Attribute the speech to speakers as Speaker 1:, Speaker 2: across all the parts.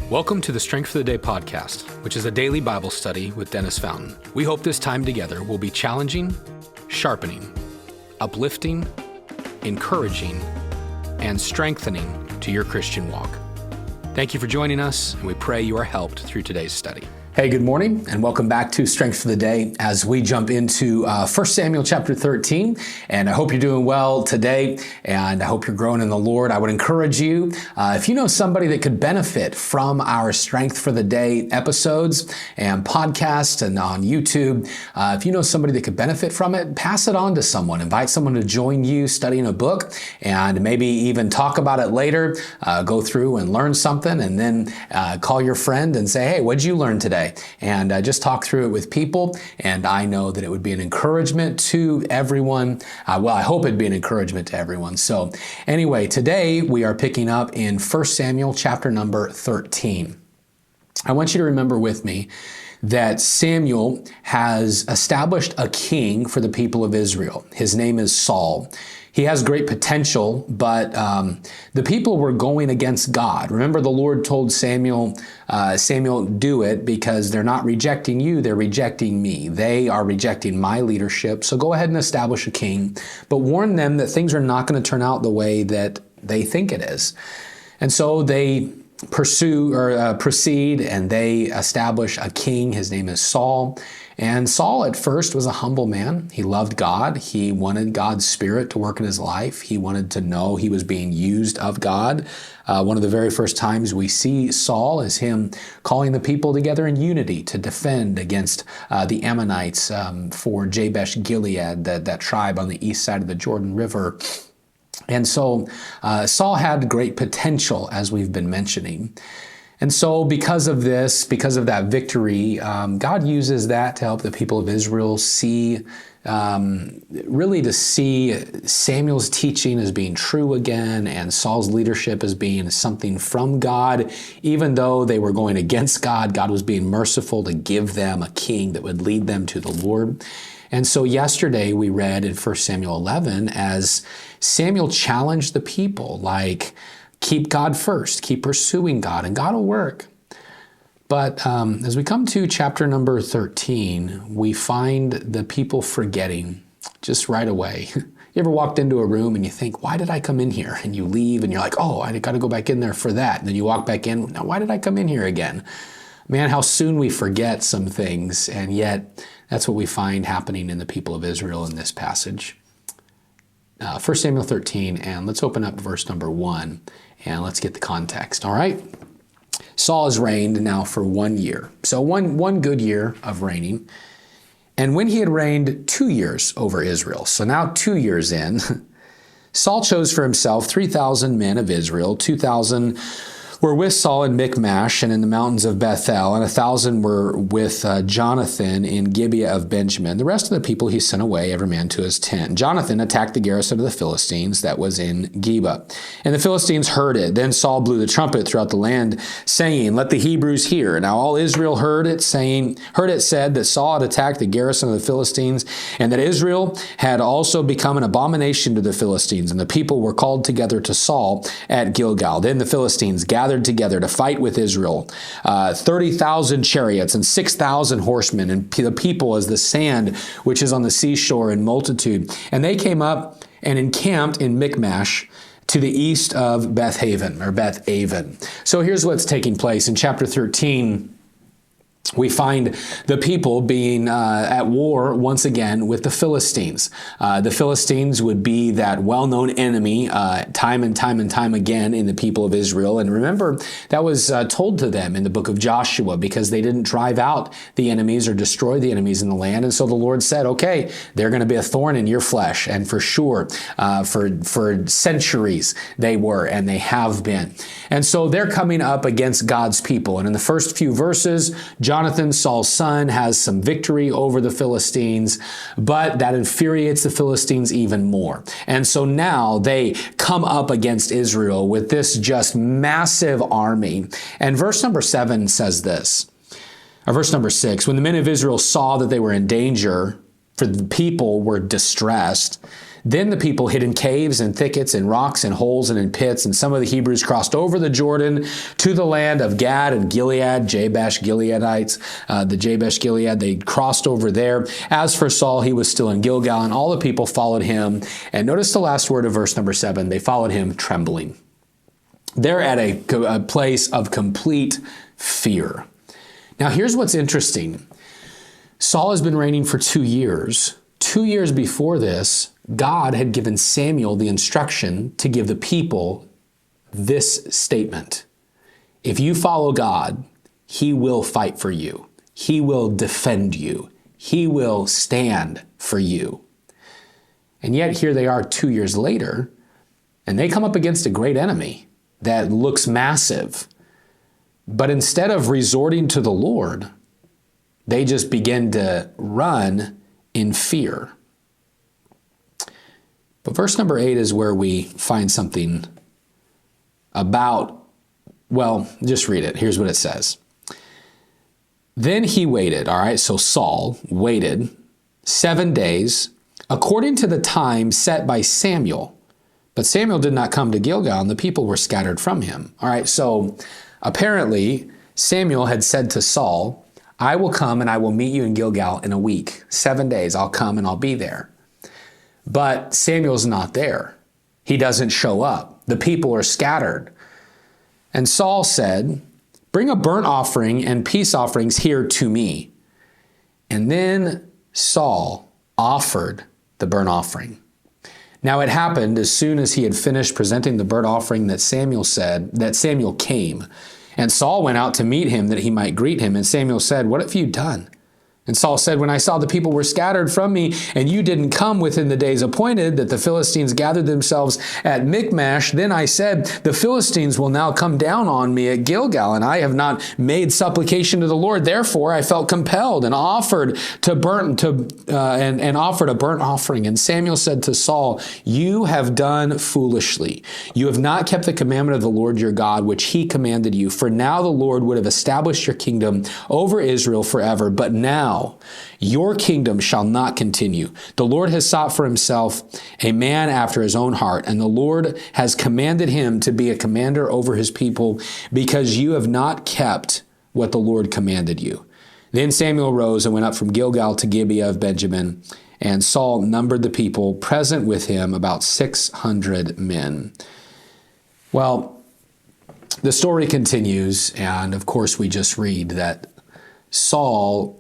Speaker 1: Welcome to the Strength for the Day podcast, which is a daily Bible study with Dennis Fountain. We hope this time together will be challenging, sharpening, uplifting, encouraging, and strengthening to your Christian walk. Thank you for joining us, and we pray you are helped through today's study. Hey, good morning, and welcome back to Strength for the Day as we jump into 1 Samuel chapter 13. And I hope you're doing well today, and I hope you're growing in the Lord. I would encourage you, if you know somebody that could benefit from our Strength for the Day episodes and podcasts and on YouTube, if you know somebody that could benefit from it, pass it on to someone. Invite someone to join you studying a book and maybe even talk about it later. Go through and learn something, and then call your friend and say, hey, what'd you learn today? And just talk through it with people. And I know that it would be an encouragement to everyone. I hope it'd be an encouragement to everyone. So anyway, today we are picking up in 1 Samuel chapter number 13. I want you to remember with me that Samuel has established a king for the people of Israel. His name is Saul. He has great potential, but the people were going against God. Remember, the Lord told Samuel, do it because they're not rejecting you, they're rejecting me. They are rejecting my leadership. So go ahead and establish a king, but warn them that things are not going to turn out the way that they think it is. And so they proceed and they establish a king. His name is Saul. And Saul at first was a humble man. He loved God. He wanted God's Spirit to work in his life. He wanted to know he was being used of God. One of the very first times we see Saul is him calling the people together in unity to defend against the Ammonites for Jabesh Gilead, that tribe on the east side of the Jordan River. And so Saul had great potential, as we've been mentioning. And so because of that victory, God uses that to help the people of Israel see Samuel's teaching as being true again and Saul's leadership as being something from God. Even though they were going against God, God was being merciful to give them a king that would lead them to the Lord. And so yesterday we read in 1 Samuel 11 as Samuel challenged the people, like, keep God first, keep pursuing God, and God will work. But as we come to chapter number 13, we find the people forgetting just right away. You ever walked into a room and you think, why did I come in here? And you leave and you're like, oh, I got to go back in there for that. And then you walk back in, now why did I come in here again? Man, how soon we forget some things, and yet that's what we find happening in the people of Israel in this passage. 1 Samuel 13, and let's open up verse number 1, and let's get the context, all right? Saul has reigned now for 1 year, so one good year of reigning. And when he had reigned 2 years over Israel, so now 2 years in, Saul chose for himself 3,000 men of Israel, 2,000 were with Saul in Michmash and in the mountains of Bethel, and 1,000 were with Jonathan in Gibeah of Benjamin. The rest of the people he sent away, every man to his tent. Jonathan attacked the garrison of the Philistines that was in Geba. And the Philistines heard it. Then Saul blew the trumpet throughout the land, saying, let the Hebrews hear. Now all Israel heard it said that Saul had attacked the garrison of the Philistines, and that Israel had also become an abomination to the Philistines. And the people were called together to Saul at Gilgal. Then the Philistines gathered together to fight with Israel, 30,000 chariots and 6,000 horsemen, and the people as the sand which is on the seashore in multitude. And they came up and encamped in Michmash to the east of Beth-aven. So here's what's taking place. In chapter 13, we find the people being at war once again with the Philistines. The Philistines would be that well-known enemy time and time again in the people of Israel. And remember, that was told to them in the book of Joshua because they didn't drive out the enemies or destroy the enemies in the land. And so the Lord said, okay, they're going to be a thorn in your flesh. And for sure, for centuries they were, and they have been. And so they're coming up against God's people. And in the first few verses, Jonathan, Saul's son, has some victory over the Philistines, but that infuriates the Philistines even more. And so now they come up against Israel with this just massive army. And verse number 7 says this, or verse number 6, when the men of Israel saw that they were in danger, for the people were distressed, Then the people hid in caves and thickets and rocks and holes and in pits, and some of the Hebrews crossed over the Jordan to the land of Gad and Gilead, Jabesh Gileadites, the Jabesh Gilead, they crossed over there. As for Saul, he was still in Gilgal, and all the people followed him. And notice the last word of verse number 7, they followed him trembling. They're at a place of complete fear. Now here's what's interesting. Saul has been reigning for 2 years. 2 years before this, God had given Samuel the instruction to give the people this statement. If you follow God, he will fight for you. He will defend you. He will stand for you. And yet here they are 2 years later, and they come up against a great enemy that looks massive. But instead of resorting to the Lord, they just begin to run in fear. But verse number 8 is where we find something about, well, just read it. Here's what it says. Then he waited, all right, so Saul waited 7 days according to the time set by Samuel. But Samuel did not come to Gilgal, and the people were scattered from him. All right, so apparently Samuel had said to Saul, I will come and I will meet you in Gilgal in a week. 7 days, I'll come and I'll be there. But Samuel's not there. He doesn't show up. The people are scattered. And Saul said, bring a burnt offering and peace offerings here to me. And then Saul offered the burnt offering. Now it happened as soon as he had finished presenting the burnt offering that Samuel came. And Saul went out to meet him that he might greet him. And Samuel said, what have you done? And Saul said, when I saw the people were scattered from me, and you didn't come within the days appointed, that the Philistines gathered themselves at Michmash, then I said, the Philistines will now come down on me at Gilgal, and I have not made supplication to the Lord. Therefore I felt compelled and offered a burnt offering. And Samuel said to Saul, you have done foolishly. You have not kept the commandment of the Lord your God, which he commanded you. For now the Lord would have established your kingdom over Israel forever. But now your kingdom shall not continue. The Lord has sought for himself a man after his own heart, and the Lord has commanded him to be a commander over his people, because you have not kept what the Lord commanded you. Then Samuel rose and went up from Gilgal to Gibeah of Benjamin, and Saul numbered the people present with him about 600 men. Well, the story continues, and of course we just read that Saul,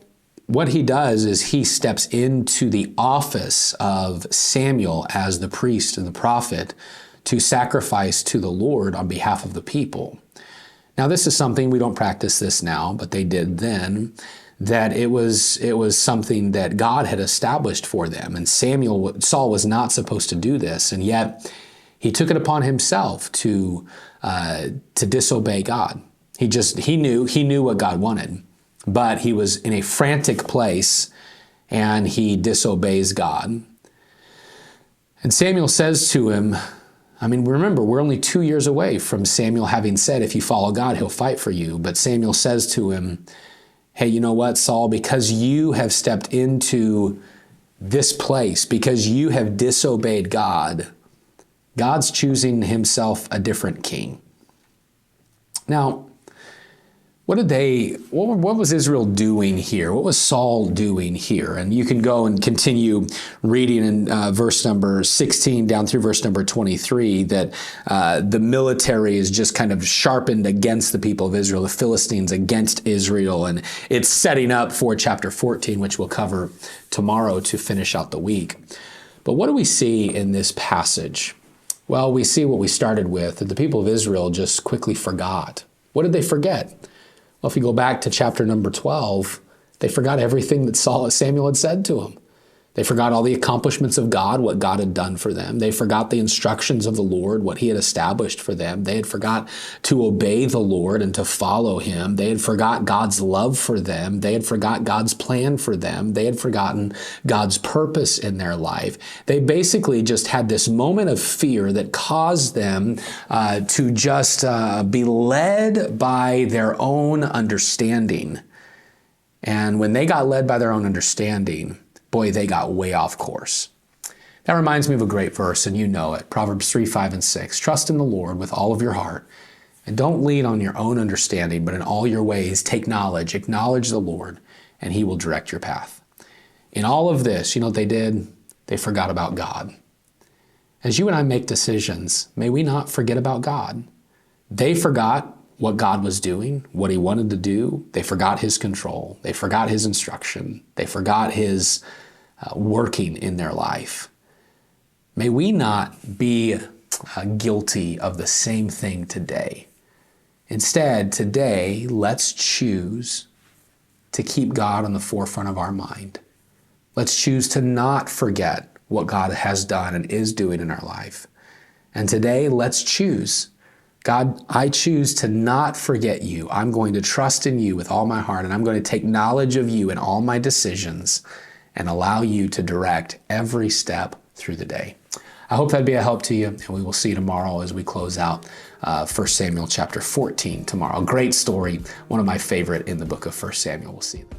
Speaker 1: what he does is he steps into the office of Samuel as the priest and the prophet to sacrifice to the Lord on behalf of the people. Now, this is something, we don't practice this now, but they did then, that it was something that God had established for them. And Saul was not supposed to do this, and yet he took it upon himself to disobey God. He knew what God wanted. But he was in a frantic place, and he disobeys God. And Samuel says to him, I mean, remember, we're only 2 years away from Samuel having said, if you follow God, he'll fight for you. But Samuel says to him, hey, you know what, Saul, because you have stepped into this place, because you have disobeyed God, God's choosing himself a different king. Now, what was Israel doing here? What was Saul doing here? And you can go and continue reading in verse number 16 down through verse number 23 that the military is just kind of sharpened against the people of Israel, the Philistines against Israel. And it's setting up for chapter 14, which we'll cover tomorrow to finish out the week. But what do we see in this passage? Well, we see what we started with, that the people of Israel just quickly forgot. What did they forget? Well, if you go back to chapter number 12, they forgot everything that Samuel had said to them. They forgot all the accomplishments of God, what God had done for them. They forgot the instructions of the Lord, what he had established for them. They had forgot to obey the Lord and to follow him. They had forgot God's love for them. They had forgot God's plan for them. They had forgotten God's purpose in their life. They basically just had this moment of fear that caused them to just be led by their own understanding. And when they got led by their own understanding, boy, they got way off course. That reminds me of a great verse, and you know it. Proverbs 3, 5, and 6. Trust in the Lord with all of your heart, and don't lean on your own understanding, but in all your ways take knowledge, acknowledge the Lord, and he will direct your path. In all of this, you know what they did? They forgot about God. As you and I make decisions, may we not forget about God. They forgot what God was doing, what he wanted to do. They forgot his control. They forgot his instruction. They forgot his working in their life. May we not be guilty of the same thing today. Instead, today, let's choose to keep God on the forefront of our mind. Let's choose to not forget what God has done and is doing in our life. And today, let's choose. God, I choose to not forget you. I'm going to trust in you with all my heart, and I'm going to take knowledge of you in all my decisions and allow you to direct every step through the day. I hope that'd be a help to you, and we will see you tomorrow as we close out 1 Samuel chapter 14 tomorrow. Great story, one of my favorite in the book of 1 Samuel. We'll see you.